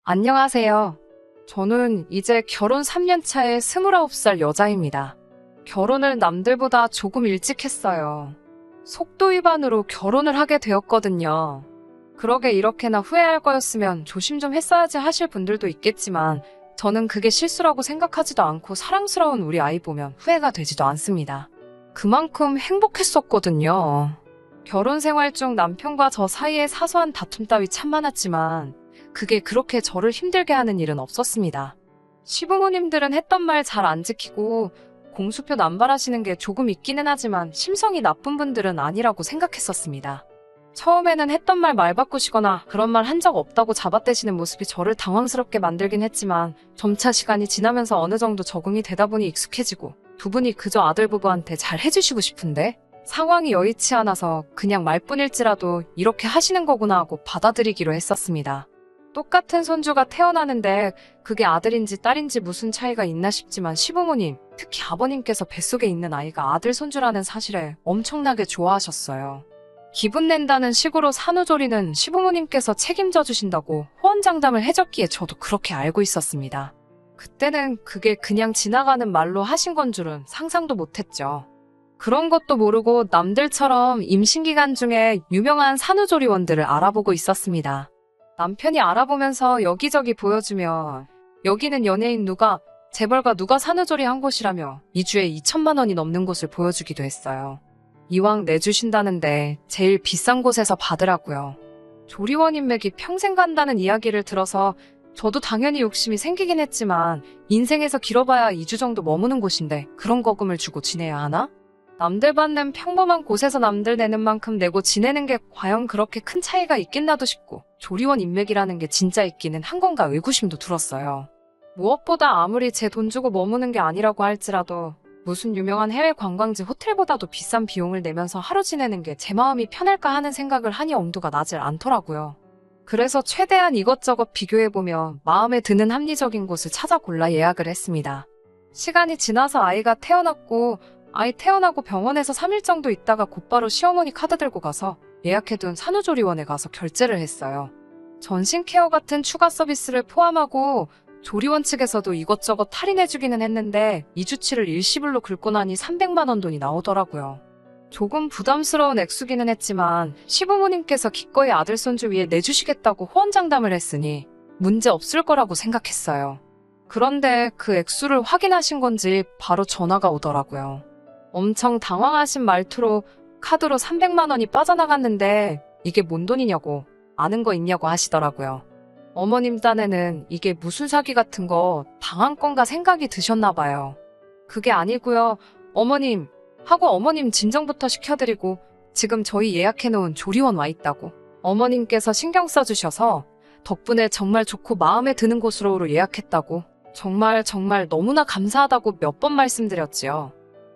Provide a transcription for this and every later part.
안녕하세요. 저는 이제 결혼 3년 차의 29살 여자입니다. 결혼을 남들보다 조금 일찍 했어요. 속도 위반으로 결혼을 하게 되었거든요. 그러게 이렇게나 후회할 거였으면 조심 좀 했어야지 하실 분들도 있겠지만 저는 그게 실수라고 생각하지도 않고 사랑스러운 우리 아이 보면 후회가 되지도 않습니다. 그만큼 행복했었거든요. 결혼 생활 중 남편과 저 사이에 사소한 다툼 따위 참 많았지만 그게 그렇게 저를 힘들게 하는 일은 없었습니다. 시부모님들은 했던 말 잘 안 지키고 공수표 남발하시는 게 조금 있기는 하지만 심성이 나쁜 분들은 아니라고 생각했었습니다. 처음에는 했던 말 바꾸시거나 그런 말 한 적 없다고 잡아떼시는 모습이 저를 당황스럽게 만들긴 했지만 점차 시간이 지나면서 어느 정도 적응이 되다 보니 익숙해지고 두 분이 그저 아들 부부한테 잘 해주시고 싶은데 상황이 여의치 않아서 그냥 말뿐일지라도 이렇게 하시는 거구나 하고 받아들이기로 했었습니다. 똑같은 손주가 태어나는데 그게 아들인지 딸인지 무슨 차이가 있나 싶지만 시부모님, 특히 아버님께서 뱃속에 있는 아이가 아들 손주라는 사실에 엄청나게 좋아하셨어요. 기분 낸다는 식으로 산후조리는 시부모님께서 책임져 주신다고 호언장담을 해줬기에 저도 그렇게 알고 있었습니다. 그때는 그게 그냥 지나가는 말로 하신 건 줄은 상상도 못했죠. 그런 것도 모르고 남들처럼 임신기간 중에 유명한 산후조리원들을 알아보고 있었습니다. 남편이 알아보면서 여기저기 보여주며 여기는 연예인 누가, 재벌가 누가 산후조리 한 곳이라며 2주에 2천만 원이 넘는 곳을 보여주기도 했어요. 이왕 내주신다는데 제일 비싼 곳에서 받으라고요. 조리원 인맥이 평생 간다는 이야기를 들어서 저도 당연히 욕심이 생기긴 했지만 인생에서 길어봐야 2주 정도 머무는 곳인데 그런 거금을 주고 지내야 하나? 남들 받는 평범한 곳에서 남들 내는 만큼 내고 지내는 게 과연 그렇게 큰 차이가 있겠나도 싶고 조리원 인맥이라는 게 진짜 있기는 한 건가 의구심도 들었어요. 무엇보다 아무리 제 돈 주고 머무는 게 아니라고 할지라도 무슨 유명한 해외 관광지 호텔보다도 비싼 비용을 내면서 하루 지내는 게 제 마음이 편할까 하는 생각을 하니 엄두가 나질 않더라고요. 그래서 최대한 이것저것 비교해보며 마음에 드는 합리적인 곳을 찾아 골라 예약을 했습니다. 시간이 지나서 아이가 태어났고 아이 태어나고 병원에서 3일 정도 있다가 곧바로 시어머니 카드 들고 가서 예약해둔 산후조리원에 가서 결제를 했어요. 전신케어 같은 추가 서비스를 포함하고 조리원 측에서도 이것저것 할인해주기는 했는데 2주치를 일시불로 긁고 나니 300만 원 돈이 나오더라고요. 조금 부담스러운 액수기는 했지만 시부모님께서 기꺼이 아들 손주 위에 내주시겠다고 호언장담을 했으니 문제 없을 거라고 생각했어요. 그런데 그 액수를 확인하신 건지 바로 전화가 오더라고요. 엄청 당황하신 말투로 카드로 300만 원이 빠져나갔는데 이게 뭔 돈이냐고 아는 거 있냐고 하시더라고요. 어머님 딴에는 이게 무슨 사기 같은 거 당한 건가 생각이 드셨나 봐요. 그게 아니고요. 어머님 하고 어머님 진정부터 시켜드리고 지금 저희 예약해놓은 조리원 와 있다고 어머님께서 신경 써주셔서 덕분에 정말 좋고 마음에 드는 곳으로 예약했다고 정말 너무나 감사하다고 몇 번 말씀드렸지요.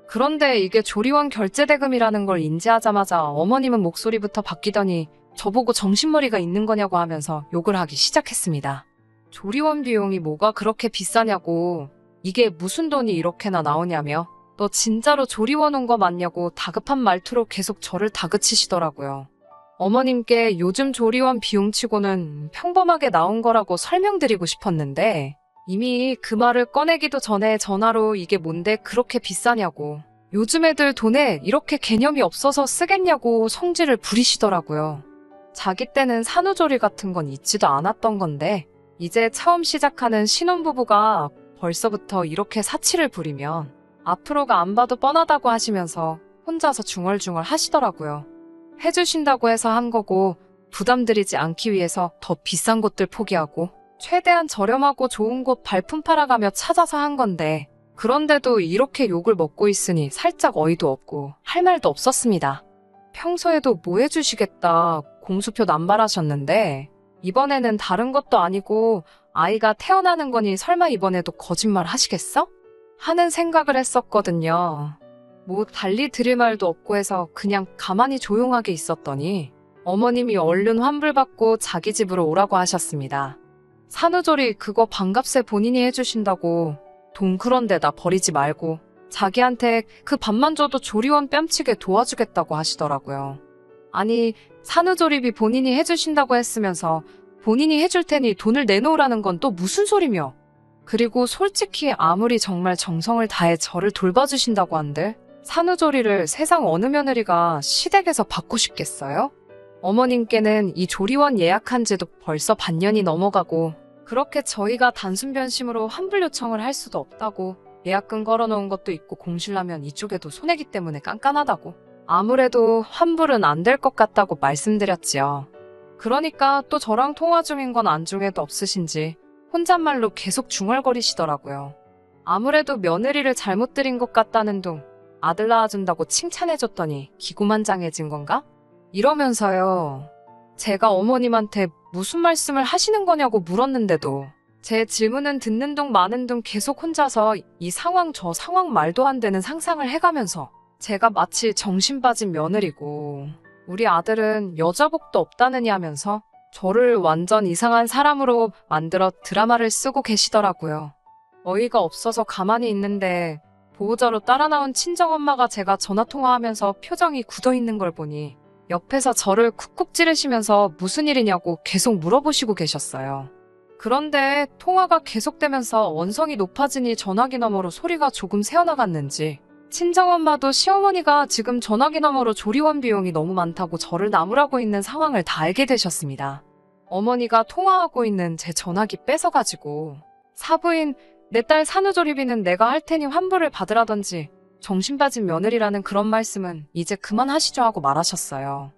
그런데 이게 조리원 결제대금이라는 걸 인지하자마자 어머님은 목소리부터 바뀌더니 저보고 정신머리가 있는 거냐고 하면서 욕을 하기 시작했습니다. 조리원 비용이 뭐가 그렇게 비싸냐고, 이게 무슨 돈이 이렇게나 나오냐며, 너 진짜로 조리원 온 거 맞냐고 다급한 말투로 계속 저를 다그치시더라고요. 어머님께 요즘 조리원 비용치고는 평범하게 나온 거라고 설명드리고 싶었는데 이미 그 말을 꺼내기도 전에 전화로 이게 뭔데 그렇게 비싸냐고, 요즘 애들 돈에 이렇게 개념이 없어서 쓰겠냐고 성질을 부리시더라고요. 자기 때는 산후조리 같은 건 있지도 않았던 건데 이제 처음 시작하는 신혼부부가 벌써부터 이렇게 사치를 부리면 앞으로가 안 봐도 뻔하다고 하시면서 혼자서 중얼중얼 하시더라고요. 해주신다고 해서 한 거고 부담드리지 않기 위해서 더 비싼 곳들 포기하고 최대한 저렴하고 좋은 곳 발품 팔아가며 찾아서 한 건데 그런데도 이렇게 욕을 먹고 있으니 살짝 어이도 없고 할 말도 없었습니다. 평소에도 뭐 해주시겠다 공수표 남발하셨는데 이번에는 다른 것도 아니고 아이가 태어나는 거니 설마 이번에도 거짓말 하시겠어? 하는 생각을 했었거든요. 뭐 달리 드릴 말도 없고 해서 그냥 가만히 조용하게 있었더니 어머님이 얼른 환불받고 자기 집으로 오라고 하셨습니다. 산후조리 그거 반값에 본인이 해주신다고 돈 그런 데다 버리지 말고 자기한테 그 밥만 줘도 조리원 뺨치게 도와주겠다고 하시더라고요. 아니 산후조리비 본인이 해주신다고 했으면서 본인이 해줄 테니 돈을 내놓으라는 건 또 무슨 소리며. 그리고 솔직히 아무리 정말 정성을 다해 저를 돌봐주신다고 한들 산후조리를 세상 어느 며느리가 시댁에서 받고 싶겠어요? 어머님께는 이 조리원 예약한 지도 벌써 반년이 넘어가고 그렇게 저희가 단순 변심으로 환불 요청을 할 수도 없다고 예약금 걸어놓은 것도 있고 공실라면 이쪽에도 손해기 때문에 깐깐하다고 아무래도 환불은 안 될 것 같다고 말씀드렸지요. 그러니까 또 저랑 통화 중인 건 안중에도 없으신지 혼잣말로 계속 중얼거리시더라고요. 아무래도 며느리를 잘못 들인 것 같다는 둥 아들 낳아준다고 칭찬해줬더니 기고만장해진 건가? 이러면서요. 제가 어머님한테 무슨 말씀을 하시는 거냐고 물었는데도 제 질문은 듣는 둥 마는 둥 계속 혼자서 이 상황 저 상황 말도 안 되는 상상을 해가면서 제가 마치 정신 빠진 며느리고 우리 아들은 여자복도 없다느니 하면서 저를 완전 이상한 사람으로 만들어 드라마를 쓰고 계시더라고요. 어이가 없어서 가만히 있는데 보호자로 따라 나온 친정엄마가 제가 전화통화하면서 표정이 굳어있는 걸 보니 옆에서 저를 쿡쿡 찌르시면서 무슨 일이냐고 계속 물어보시고 계셨어요. 그런데 통화가 계속되면서 원성이 높아지니 전화기 너머로 소리가 조금 새어나갔는지 친정엄마도 시어머니가 지금 전화기 너머로 조리원 비용이 너무 많다고 저를 나무라고 있는 상황을 다 알게 되셨습니다. 어머니가 통화하고 있는 제 전화기 뺏어가지고 사부인 내 딸 산후조리비는 내가 할 테니 환불을 받으라던지 정신 빠진 며느리라는 그런 말씀은 이제 그만하시죠 하고 말하셨어요.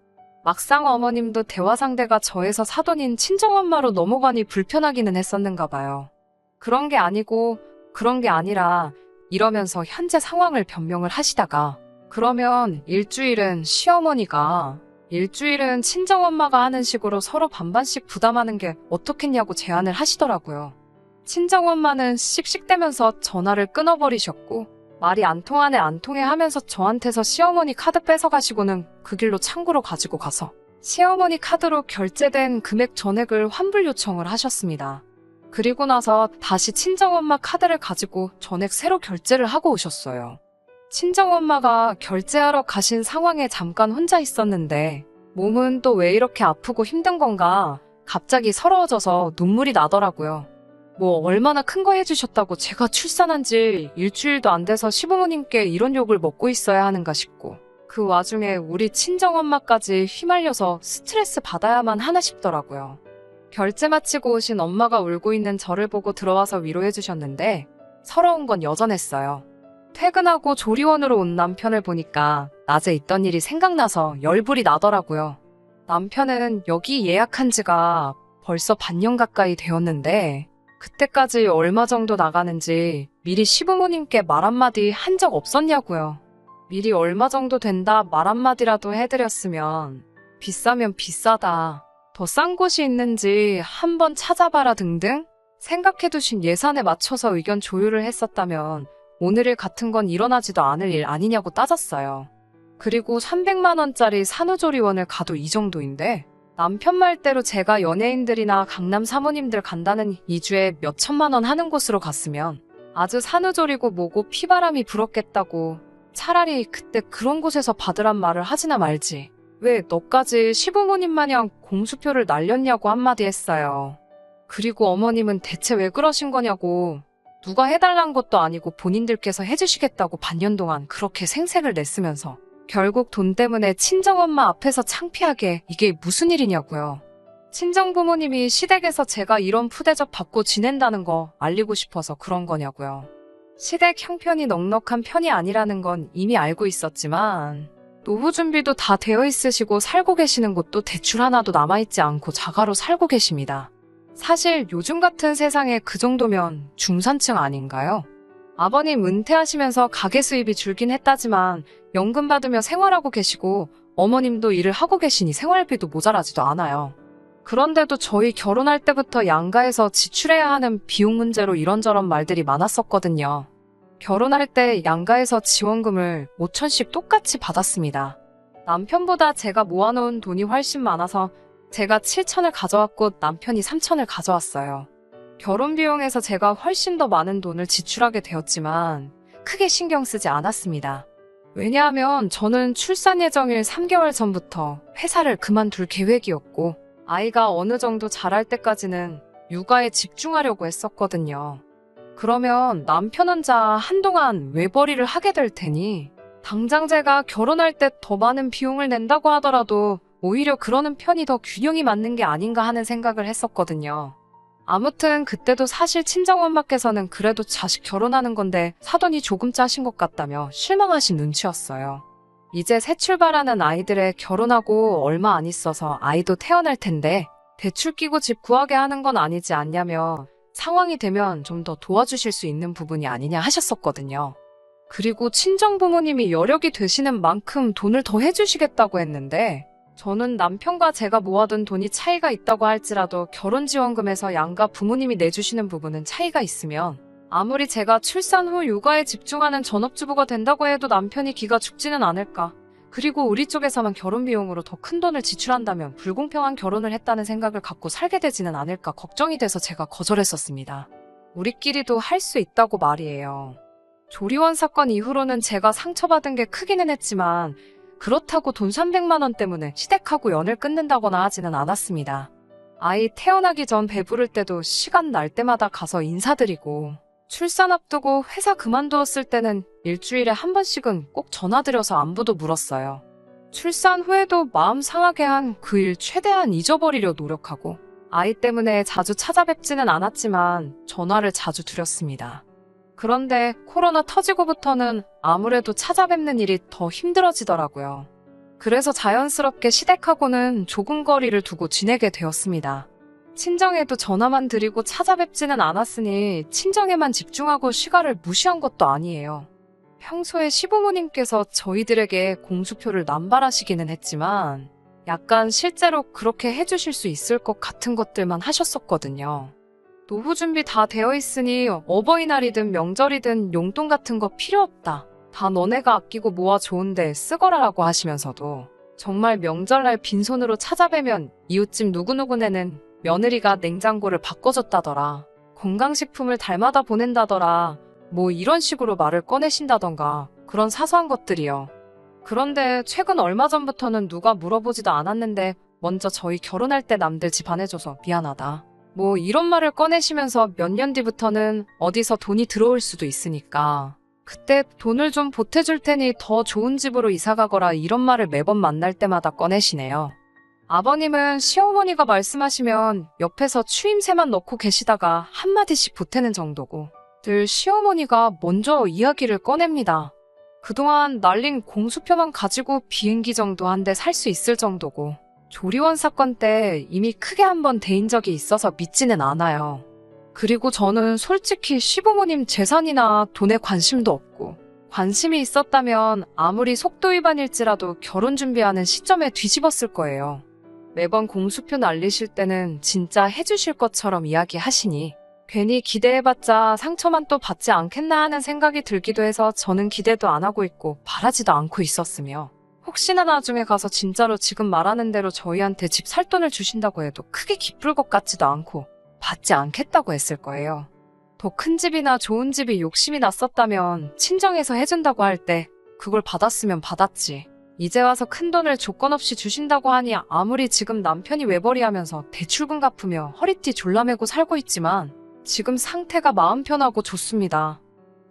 막상 어머님도 대화 상대가 저에서 사돈인 친정엄마로 넘어가니 불편하기는 했었는가 봐요. 그런 게 아니고 그런 게 아니라 이러면서 현재 상황을 변명을 하시다가 그러면 일주일은 시어머니가 일주일은 친정엄마가 하는 식으로 서로 반반씩 부담하는 게 어떻겠냐고 제안을 하시더라고요. 친정엄마는 씩씩대면서 전화를 끊어버리셨고 말이 안 통하네 안 통해 하면서 저한테서 시어머니 카드 뺏어가시고는 그 길로 창구로 가지고 가서 시어머니 카드로 결제된 금액 전액을 환불 요청을 하셨습니다. 그리고 나서 다시 친정엄마 카드를 가지고 전액 새로 결제를 하고 오셨어요. 친정엄마가 결제하러 가신 상황에 잠깐 혼자 있었는데 몸은 또 왜 이렇게 아프고 힘든 건가 갑자기 서러워져서 눈물이 나더라고요. 뭐 얼마나 큰 거 해주셨다고 제가 출산한 지 일주일도 안 돼서 시부모님께 이런 욕을 먹고 있어야 하는가 싶고 그 와중에 우리 친정엄마까지 휘말려서 스트레스 받아야만 하나 싶더라고요. 결제 마치고 오신 엄마가 울고 있는 저를 보고 들어와서 위로해 주셨는데 서러운 건 여전했어요. 퇴근하고 조리원으로 온 남편을 보니까 낮에 있던 일이 생각나서 열불이 나더라고요. 남편은 여기 예약한 지가 벌써 반년 가까이 되었는데 그때까지 얼마 정도 나가는지 미리 시부모님께 말 한마디 한 적 없었냐고요. 미리 얼마 정도 된다 말 한마디라도 해드렸으면 비싸면 비싸다. 더 싼 곳이 있는지 한번 찾아봐라 등등 생각해두신 예산에 맞춰서 의견 조율을 했었다면 오늘 일 같은 건 일어나지도 않을 일 아니냐고 따졌어요. 그리고 300만 원짜리 산후조리원을 가도 이 정도인데 남편 말대로 제가 연예인들이나 강남 사모님들 간다는 2주에 몇 천만 원 하는 곳으로 갔으면 아주 산후조리고 뭐고 피바람이 불었겠다고 차라리 그때 그런 곳에서 받으란 말을 하지나 말지. 왜 너까지 시부모님 마냥 공수표를 날렸냐고 한마디 했어요. 그리고 어머님은 대체 왜 그러신 거냐고 누가 해달란 것도 아니고 본인들께서 해주시겠다고 반년 동안 그렇게 생색을 냈으면서 결국 돈 때문에 친정엄마 앞에서 창피하게 이게 무슨 일이냐고요. 친정부모님이 시댁에서 제가 이런 푸대접 받고 지낸다는 거 알리고 싶어서 그런 거냐고요. 시댁 형편이 넉넉한 편이 아니라는 건 이미 알고 있었지만 노후 준비도 다 되어 있으시고 살고 계시는 곳도 대출 하나도 남아있지 않고 자가로 살고 계십니다. 사실 요즘 같은 세상에 그 정도면 중산층 아닌가요? 아버님 은퇴하시면서 가계 수입이 줄긴 했다지만 연금 받으며 생활하고 계시고 어머님도 일을 하고 계시니 생활비도 모자라지도 않아요. 그런데도 저희 결혼할 때부터 양가에서 지출해야 하는 비용 문제로 이런저런 말들이 많았었거든요. 결혼할 때 양가에서 지원금을 5천씩 똑같이 받았습니다. 남편보다 제가 모아놓은 돈이 훨씬 많아서 제가 7천을 가져왔고 남편이 3천을 가져왔어요. 결혼 비용에서 제가 훨씬 더 많은 돈을 지출하게 되었지만 크게 신경 쓰지 않았습니다. 왜냐하면 저는 출산 예정일 3개월 전부터 회사를 그만둘 계획이었고 아이가 어느 정도 자랄 때까지는 육아에 집중하려고 했었거든요. 그러면 남편 혼자 한동안 외벌이를 하게 될 테니 당장 제가 결혼할 때 더 많은 비용을 낸다고 하더라도 오히려 그러는 편이 더 균형이 맞는 게 아닌가 하는 생각을 했었거든요. 아무튼 그때도 사실 친정엄마께서는 그래도 자식 결혼하는 건데 사돈이 조금 짜신 것 같다며 실망하신 눈치였어요. 이제 새 출발하는 아이들의 결혼하고 얼마 안 있어서 아이도 태어날 텐데 대출 끼고 집 구하게 하는 건 아니지 않냐며 상황이 되면 좀 더 도와주실 수 있는 부분이 아니냐 하셨었거든요. 그리고 친정부모님이 여력이 되시는 만큼 돈을 더 해주시겠다고 했는데 저는 남편과 제가 모아둔 돈이 차이가 있다고 할지라도 결혼지원금에서 양가 부모님이 내주시는 부분은 차이가 있으면 아무리 제가 출산 후 육아에 집중하는 전업주부가 된다고 해도 남편이 기가 죽지는 않을까. 그리고 우리 쪽에서만 결혼 비용으로 더 큰 돈을 지출한다면 불공평한 결혼을 했다는 생각을 갖고 살게 되지는 않을까 걱정이 돼서 제가 거절했었습니다. 우리끼리도 할 수 있다고 말이에요. 조리원 사건 이후로는 제가 상처받은 게 크기는 했지만 그렇다고 돈 300만 원 때문에 시댁하고 연을 끊는다거나 하지는 않았습니다. 아이 태어나기 전 배부를 때도 시간 날 때마다 가서 인사드리고 출산 앞두고 회사 그만두었을 때는 일주일에 한 번씩은 꼭 전화드려서 안부도 물었어요. 출산 후에도 마음 상하게 한 그 일 최대한 잊어버리려 노력하고 아이 때문에 자주 찾아뵙지는 않았지만 전화를 자주 드렸습니다. 그런데 코로나 터지고부터는 아무래도 찾아뵙는 일이 더 힘들어지더라고요. 그래서 자연스럽게 시댁하고는 조금 거리를 두고 지내게 되었습니다. 친정에도 전화만 드리고 찾아뵙지는 않았으니 친정에만 집중하고 시가를 무시한 것도 아니에요. 평소에 시부모님께서 저희들에게 공수표를 남발하시기는 했지만 약간 실제로 그렇게 해주실 수 있을 것 같은 것들만 하셨었거든요. 노후 준비 다 되어 있으니 어버이날이든 명절이든 용돈 같은 거 필요 없다. 다 너네가 아끼고 모아 좋은데 쓰거라라고 하시면서도 정말 명절날 빈손으로 찾아뵈면 이웃집 누구누구네는 며느리가 냉장고를 바꿔줬다더라. 건강식품을 달마다 보낸다더라. 뭐 이런 식으로 말을 꺼내신다던가 그런 사소한 것들이요. 그런데 최근 얼마 전부터는 누가 물어보지도 않았는데 먼저 저희 결혼할 때 남들 집 안 해줘서 미안하다. 뭐 이런 말을 꺼내시면서 몇 년 뒤부터는 어디서 돈이 들어올 수도 있으니까 그때 돈을 좀 보태줄 테니 더 좋은 집으로 이사가거라 이런 말을 매번 만날 때마다 꺼내시네요. 아버님은 시어머니가 말씀하시면 옆에서 추임새만 넣고 계시다가 한마디씩 보태는 정도고 늘 시어머니가 먼저 이야기를 꺼냅니다. 그동안 날린 공수표만 가지고 비행기 정도 한 대 살 수 있을 정도고 조리원 사건 때 이미 크게 한번 데인 적이 있어서 믿지는 않아요. 그리고 저는 솔직히 시부모님 재산이나 돈에 관심도 없고 관심이 있었다면 아무리 속도 위반일지라도 결혼 준비하는 시점에 뒤집었을 거예요. 매번 공수표 날리실 때는 진짜 해주실 것처럼 이야기하시니 괜히 기대해봤자 상처만 또 받지 않겠나 하는 생각이 들기도 해서 저는 기대도 안 하고 있고 바라지도 않고 있었으며 혹시나 나중에 가서 진짜로 지금 말하는 대로 저희한테 집 살 돈을 주신다고 해도 크게 기쁠 것 같지도 않고 받지 않겠다고 했을 거예요. 더 큰 집이나 좋은 집이 욕심이 났었다면 친정에서 해준다고 할 때 그걸 받았으면 받았지. 이제 와서 큰 돈을 조건 없이 주신다고 하니 아무리 지금 남편이 외벌이하면서 대출금 갚으며 허리띠 졸라매고 살고 있지만 지금 상태가 마음 편하고 좋습니다.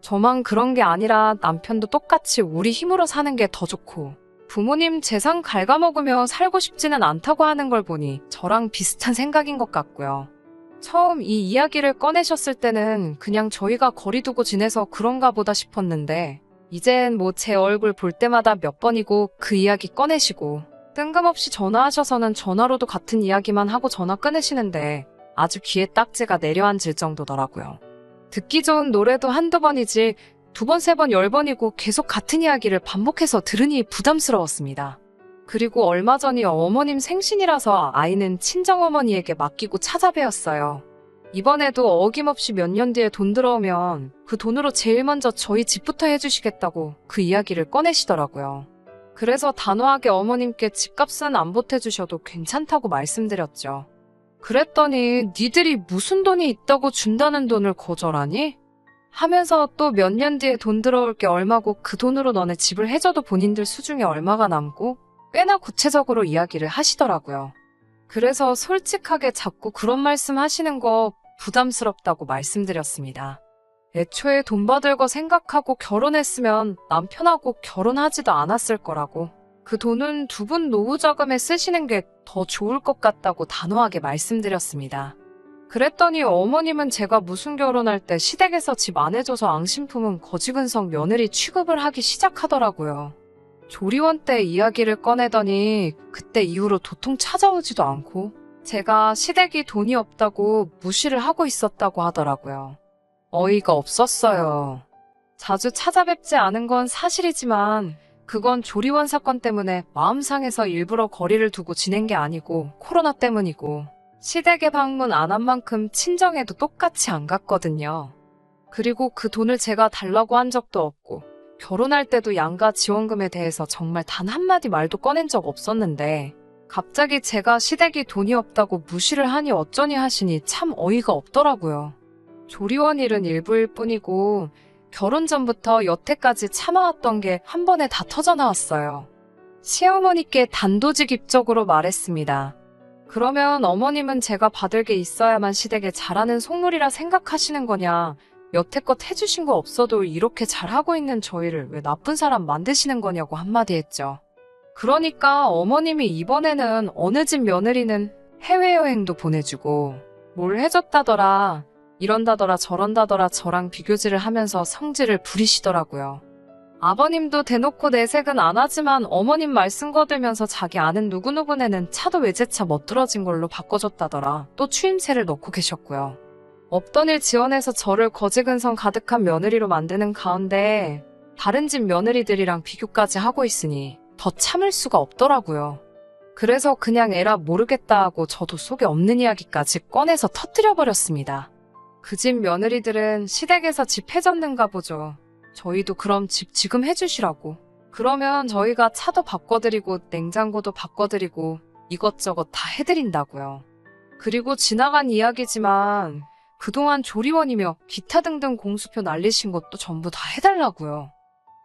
저만 그런 게 아니라 남편도 똑같이 우리 힘으로 사는 게 더 좋고 부모님 재산 갉아먹으며 살고 싶지는 않다고 하는 걸 보니 저랑 비슷한 생각인 것 같고요. 처음 이 이야기를 꺼내셨을 때는 그냥 저희가 거리 두고 지내서 그런가 보다 싶었는데 이젠 뭐 제 얼굴 볼 때마다 몇 번이고 그 이야기 꺼내시고 뜬금없이 전화하셔서는 전화로도 같은 이야기만 하고 전화 끊으시는데 아주 귀에 딱지가 내려앉을 정도더라고요. 듣기 좋은 노래도 한두 번이지 2번, 3번, 10번이고 계속 같은 이야기를 반복해서 들으니 부담스러웠습니다. 그리고 얼마 전이 어머님 생신이라서 아이는 친정어머니에게 맡기고 찾아뵈었어요. 이번에도 어김없이 몇 년 뒤에 돈 들어오면 그 돈으로 제일 먼저 저희 집부터 해주시겠다고 그 이야기를 꺼내시더라고요. 그래서 단호하게 어머님께 집값은 안 보태주셔도 괜찮다고 말씀드렸죠. 그랬더니 니들이 무슨 돈이 있다고 준다는 돈을 거절하니? 하면서 또 몇 년 뒤에 돈 들어올 게 얼마고 그 돈으로 너네 집을 해줘도 본인들 수중에 얼마가 남고 꽤나 구체적으로 이야기를 하시더라고요. 그래서 솔직하게 자꾸 그런 말씀 하시는 거 부담스럽다고 말씀드렸습니다. 애초에 돈 받을 거 생각하고 결혼했으면 남편하고 결혼하지도 않았을 거라고. 그 돈은 두 분 노후 자금에 쓰시는 게 더 좋을 것 같다고 단호하게 말씀드렸습니다. 그랬더니 어머님은 제가 무슨 결혼할 때 시댁에서 집 안 해줘서 앙심 품은 거지근성 며느리 취급을 하기 시작하더라고요. 조리원 때 이야기를 꺼내더니 그때 이후로 도통 찾아오지도 않고 제가 시댁이 돈이 없다고 무시를 하고 있었다고 하더라고요. 어이가 없었어요. 자주 찾아뵙지 않은 건 사실이지만 그건 조리원 사건 때문에 마음 상해서 일부러 거리를 두고 지낸 게 아니고 코로나 때문이고 시댁에 방문 안 한 만큼 친정에도 똑같이 안 갔거든요. 그리고 그 돈을 제가 달라고 한 적도 없고 결혼할 때도 양가 지원금에 대해서 정말 단 한마디 말도 꺼낸 적 없었는데 갑자기 제가 시댁이 돈이 없다고 무시를 하니 어쩌니 하시니 참 어이가 없더라고요. 조리원 일은 일부일 뿐이고 결혼 전부터 여태까지 참아왔던 게 한 번에 다 터져나왔어요. 시어머니께 단도직입적으로 말했습니다. 그러면 어머님은 제가 받을 게 있어야만 시댁에 잘하는 속물이라 생각하시는 거냐? 여태껏 해주신 거 없어도 이렇게 잘하고 있는 저희를 왜 나쁜 사람 만드시는 거냐고 한마디 했죠. 그러니까 어머님이 이번에는 어느 집 며느리는 해외여행도 보내주고 뭘 해줬다더라, 이런다더라 저런다더라 저랑 비교질을 하면서 성질을 부리시더라고요. 아버님도 대놓고 내색은 안 하지만 어머님 말씀 거들면서 자기 아는 누구누구네는 차도 외제차 멋들어진 걸로 바꿔줬다더라 또 추임새를 넣고 계셨고요. 없던 일 지원해서 저를 거지근성 가득한 며느리로 만드는 가운데 다른 집 며느리들이랑 비교까지 하고 있으니 더 참을 수가 없더라고요. 그래서 그냥 에라 모르겠다 하고 저도 속에 없는 이야기까지 꺼내서 터뜨려버렸습니다. 그 집 며느리들은 시댁에서 집 해줬는가 보죠. 저희도 그럼 집 지금 해주시라고. 그러면 저희가 차도 바꿔드리고 냉장고도 바꿔드리고 이것저것 다 해드린다고요. 그리고 지나간 이야기지만 그동안 조리원이며 기타 등등 공수표 날리신 것도 전부 다 해달라고요.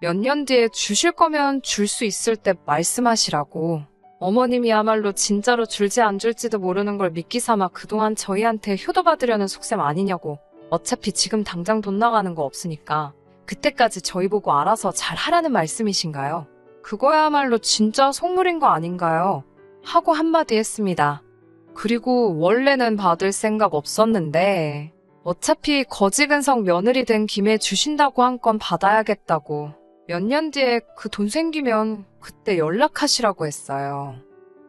몇 년 뒤에 주실 거면 줄 수 있을 때 말씀하시라고. 어머님이야말로 진짜로 줄지 안 줄지도 모르는 걸 믿기 삼아 그동안 저희한테 효도받으려는 속셈 아니냐고. 어차피 지금 당장 돈 나가는 거 없으니까 그때까지 저희 보고 알아서 잘 하라는 말씀이신가요? 그거야말로 진짜 속물인 거 아닌가요? 하고 한마디 했습니다. 그리고 원래는 받을 생각 없었는데 어차피 거지근성 며느리 된 김에 주신다고 한 건 받아야겠다고. 몇 년 뒤에 그 돈 생기면 그때 연락하시라고 했어요.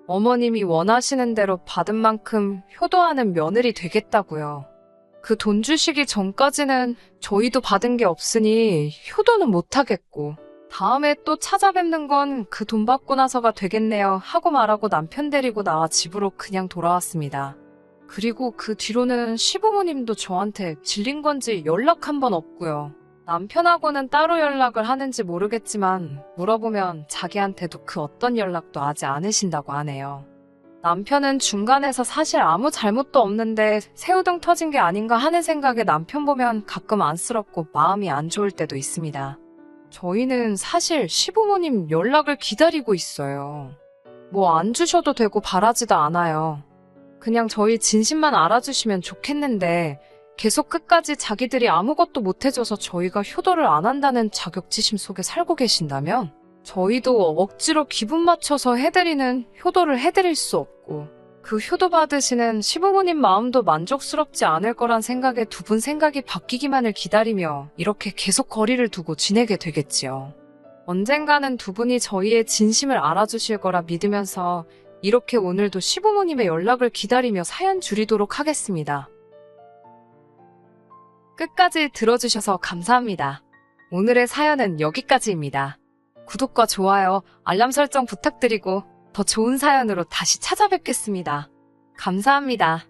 어머님이 원하시는 대로 받은 만큼 효도하는 며느리 되겠다고요. 그 돈 주시기 전까지는 저희도 받은 게 없으니 효도는 못하겠고 다음에 또 찾아뵙는 건 그 돈 받고 나서가 되겠네요 하고 말하고 남편 데리고 나와 집으로 그냥 돌아왔습니다. 그리고 그 뒤로는 시부모님도 저한테 질린 건지 연락 한 번 없고요. 남편하고는 따로 연락을 하는지 모르겠지만 물어보면 자기한테도 그 어떤 연락도 하지 않으신다고 하네요. 남편은 중간에서 사실 아무 잘못도 없는데 새우등 터진 게 아닌가 하는 생각에 남편 보면 가끔 안쓰럽고 마음이 안 좋을 때도 있습니다. 저희는 사실 시부모님 연락을 기다리고 있어요. 뭐 안 주셔도 되고 바라지도 않아요. 그냥 저희 진심만 알아주시면 좋겠는데 계속 끝까지 자기들이 아무것도 못해줘서 저희가 효도를 안 한다는 자격지심 속에 살고 계신다면 저희도 억지로 기분 맞춰서 해드리는 효도를 해드릴 수 없고 그 효도 받으시는 시부모님 마음도 만족스럽지 않을 거란 생각에 두 분 생각이 바뀌기만을 기다리며 이렇게 계속 거리를 두고 지내게 되겠지요. 언젠가는 두 분이 저희의 진심을 알아주실 거라 믿으면서 이렇게 오늘도 시부모님의 연락을 기다리며 사연 줄이도록 하겠습니다. 끝까지 들어주셔서 감사합니다. 오늘의 사연은 여기까지입니다. 구독과 좋아요, 알람 설정 부탁드리고 더 좋은 사연으로 다시 찾아뵙겠습니다. 감사합니다.